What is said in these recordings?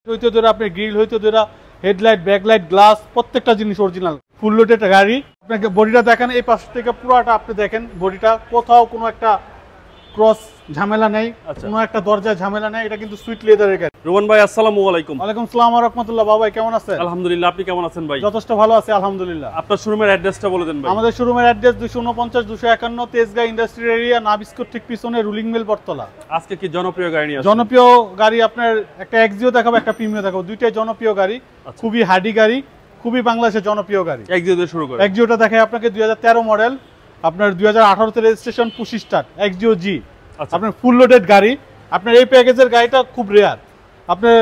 হইতে ধরে আপনি গ্রিল হইতে ধরে হেডলাইট ব্যাকলাইট গ্লাস প্রত্যেকটা জিনিস অরিজিনাল ফুল লোডেড গাড়ি। আপনাকে বডিটা দেখেন, এই পাশ থেকে পুরোটা আপনি দেখেন বডিটা, কোথাও কোনো একটা ক্রস ঝামেলা নেই, কোনো একটা দরজা ঝামেলা নেই। এটা কিন্তু সুইট লেদারের গাড়ি। রোমান ভাই আসসালামু আলাইকুম। ওয়ালাইকুম আসসালাম ওয়া রাহমাতুল্লাহ। বাবা ভাই কেমন আছেন? আলহামদুলিল্লাহ, আপনি কেমন আছেন ভাই? যথেষ্ট ভালো আছি আলহামদুলিল্লাহ। আপনার শোরুমের অ্যাড্রেসটা বলে দেন ভাই। আমাদের শোরুমের অ্যাড্রেস 249 251 তেজগাঁ ইন্ডাস্ট্রিয়াল এরিয়া, নাবিস্কোর ঠিক পিছনে রুলিং মিল বটতলা। আজকে কি জনপ্রিয় গাড়ি নিয়ে আসছেন? জনপ্রিয় গাড়ি আপনার একটা এক্সিও দেখাবো, একটা প্রিমিয়াম দেখাবো, দুইটাই জনপ্রিয় গাড়ি, খুবই হার্ডি গাড়ি, খুবই বাংলাদেশের জনপ্রিয় গাড়ি। এক্সিও দিয়ে শুরু করেন। এক্সিওটা দেখাই আপনাকে 2013 মডেল, আপনার 2018 তে রেজিস্ট্রেশন, পুশ স্টার্ট এক্সিও জি। আপনার ফুল লোডেড গাড়ি। আপনার এই প্যাকেজের গাড়িটা খুব রেয়ার, আপনার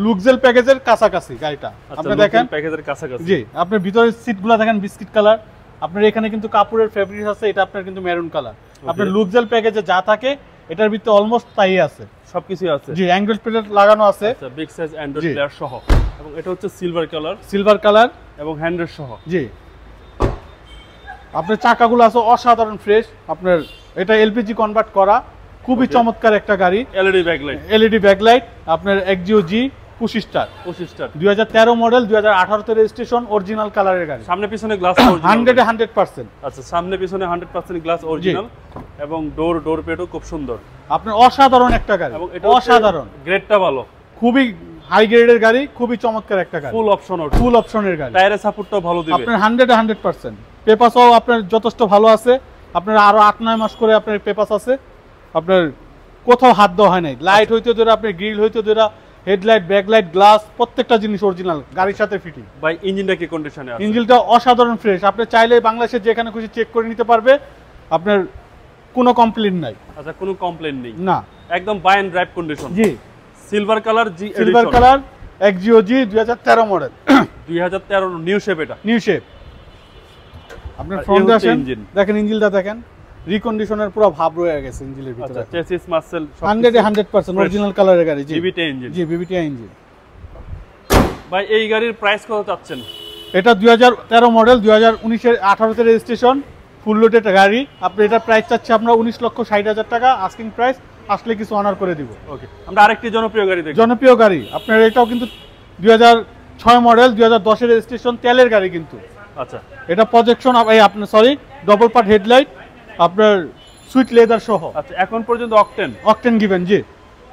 লুক্সেল প্যাকেজের কাছাকাছি গাড়িটা আপনি দেখেন, প্যাকেজের কাছাকাছি জি। আপনার ভিতরের সিটগুলো দেখেন বিস্কিট কালার, আপনার এখানে কিন্তু কাপড়ের ফেব্রিক্স আছে, এটা আপনার কিন্তু মেরুন কালার। আপনার লুক্সেল প্যাকেজে যা থাকে এটার ভিতরে অলমোস্ট তাই আছে, সবকিছুই আছে। জি, অ্যান্ড্রয়েড প্লেট লাগানো আছে, আচ্ছা, বিগ সাইজ অ্যান্ড্রয়েড প্লেয়ার সহ, এবং এটা হচ্ছে সিলভার কালার এবং হ্যান্ডেল সহ, জি। আপনার চাকাগুলো আছে অসাধারণ ফ্রেশ, আপনার এটা এলপিজি কনভার্ট করা, খুবই চমৎকার একটা গাড়ি। এলইডি ব্যাকলাইট, আপনার এক্সিও জি, পুশ স্টার্ট 2013 মডেল, 2018 তে রেজিস্ট্রেশন, অরিজিনাল কালারের গাড়ি। সামনে পিছনে গ্লাস 100%। আচ্ছা, সামনে পিছনে 100% গ্লাস অরিজিনাল, এবং ডোর পেডও খুব সুন্দর। আপনার অসাধারণ একটা গাড়ি, এবং এটা অসাধারণ, গ্রেডটা ভালো, খুবই হাই গ্রেডের গাড়ি, খুবই চমৎকার একটা গাড়ি, ফুল অপশনের গাড়ি। টায়ারের সাপোর্টটাও ভালো দিবে আপনার 100%। পেপারসও আপনার যথেষ্ট ভালো আছে, আপনার আরো 8-9 মাস করে আপনার পেপারস আছে, আপনার কোথাও হাত দেওয়া হয় নাই। লাইট হইতে ধরে আপনার গ্রিল হইতে ধরে হেডলাইট ব্যাকলাইট গ্লাস প্রত্যেকটা জিনিস অরিজিনাল গাড়ির সাথে ফিটিং। ভাই ইঞ্জিনটা কি কন্ডিশনে আছে? ইঞ্জিনটা অসাধারণ ফ্রেশ, আপনি চাইলে বাংলাদেশে যেখানে খুশি চেক করে নিতে পারবে, আপনার কোনো কমপ্লেইন নাই। আচ্ছা, কোনো কমপ্লেইন নেই না, একদম বাই এন্ড ড্রাইভ কন্ডিশন। জি, সিলভার কালার জি, silver colour Axio G 2013 model, 2013 new shape. এটা নিউ শেপ। আপনার ফ্রন্টে আসেন, দেখেন ইঞ্জিনটা দেখেন, রিকন্ডিশনের পুরো ভাব রয়ে গেছে ইঞ্জিনের ভিতরে। আচ্ছা, চেসিস মাসেল 100% অরিজিনাল কালারের গাড়ি, জি, বিবিটি ইঞ্জিন। জি, বিবিটি ইঞ্জিন। ভাই এই গাড়ির প্রাইস কত চাচ্ছেন? এটা 2013 মডেল, 2018 তে রেজিস্ট্রেশন, ফুল লোডেড গাড়ি। আপনি এটা প্রাইস চাচ্ছি আমরা 19,60,000 টাকা, আস্কিং প্রাইস, আসলে কিছু অনার করে দিব। ওকে, আমরা আরেকটি জনপ্রিয় গাড়ি দেখব। জনপ্রিয় গাড়ি আপনার এটাও কিন্তু 2006 মডেল, 2010 এর রেজিস্ট্রেশন, তেলের গাড়ি কিন্তু। আচ্ছা, এটা প্রজেকশন আপনার ডবল পার্ট হেডলাইট, আপনার সুইট লেদার সহ। আচ্ছা, এখন পর্যন্ত অকটেন গিভেন, জি।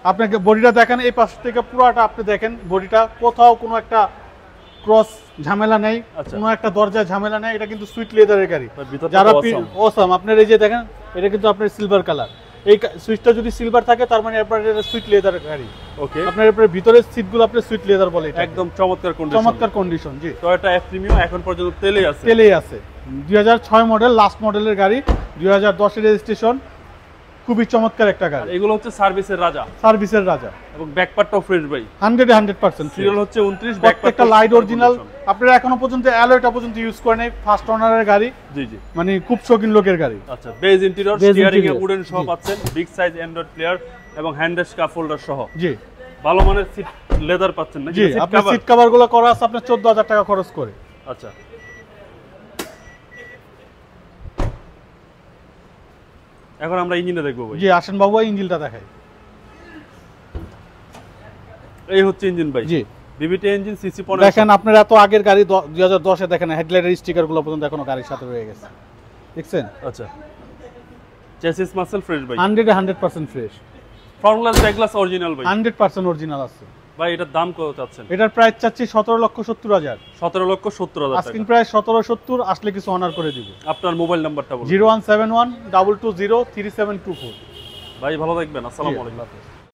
আপনাকে বডিটা দেখেন, এই পাশ থেকে পুরোটা আপনি দেখেন বডিটা, কোথাও কোনো একটা ক্রস ঝামেলা নেই, কোনো একটা দরজা ঝামেলা নেই। এটা কিন্তু সুইট লেদারের গাড়ি, যারা অসাম। আপনার এই যে দেখেন, এটা কিন্তু আপনার সিলভার কালার, এই সুইচটা যদি সিলভার থাকে তার মানে আপনার এটা সুইট লেদার গাড়ি। ওকে, আপনার এর ভিতরের সিটগুলো আপনি সুইট লেদার বলে, এটা একদম চমৎকার কন্ডিশন, জি। টয়োটা এফ প্রিমিয়াম এখন পর্যন্ত তেলেই আছে। 2006 মডেল, লাস্ট মডেলের গাড়ি, 2010 এর রেজিস্ট্রেশন, খুবই চমৎকার একটা গাড়ি। এগুলো হচ্ছে সার্ভিসের রাজা, এবং ব্যাকপার্টটাও ফ্রেশ ভাই, 100%। সিরিয়াল হচ্ছে 29, ব্যাকপার্টটা লাইট অরিজিনাল। আপনারা এখনো পর্যন্ত অ্যালয়টা পর্যন্ত ইউজ করে নাই, ফার্স্ট ওনারের গাড়ি, জি, মানে খুব শৌখিন লোকের গাড়ি। আচ্ছা, বেজ ইন্টেরিয়র, স্টিয়ারিং এ উডেন সহ পাচ্ছেন, বিগ সাইজ অ্যান্ড্রয়েড প্লেয়ার এবং হ্যান্ডেল কাপ হোল্ডার সহ, জি। ভালো মানের সিট লেদার পাচ্ছেন না, জি। আপনার সিট কভারগুলো করা আছে আপনার 14,000 টাকা খরচ করে। আচ্ছা, এখন আমরা ইঞ্জিনটা দেখবো ভাই। জি, আসেন বাবু, ইঞ্জিনটা দেখাই। এই হচ্ছে ইঞ্জিন ভাই, জি, বিবিটি ইঞ্জিন, সিসি 15। দেখেন আপনার এত আগের গাড়ি, 2010 এ দেখেন হেডলাইটের স্টিকারগুলো পর্যন্ত এখনো গাড়ির সাথে রয়ে গেছে, দেখছেন? আচ্ছা, চেসিস মাসেল ফ্রেশ ভাই, 100% fresh. Front glass back glass original ভাই, 100% অরিজিনাল আছে ভাই। এটার দাম কত চাচ্ছেন? এটার প্রাইস চাচ্ছি 17,70,000। 17,70,000 আস্কিং প্রাইস 17,70,000, আসলে কিছু অনার করে দিব। আপনার মোবাইল নাম্বারটা বলুন। 0171 220 3724। ভাই ভালো থাকবেন, আসসালামু আলাইকুম।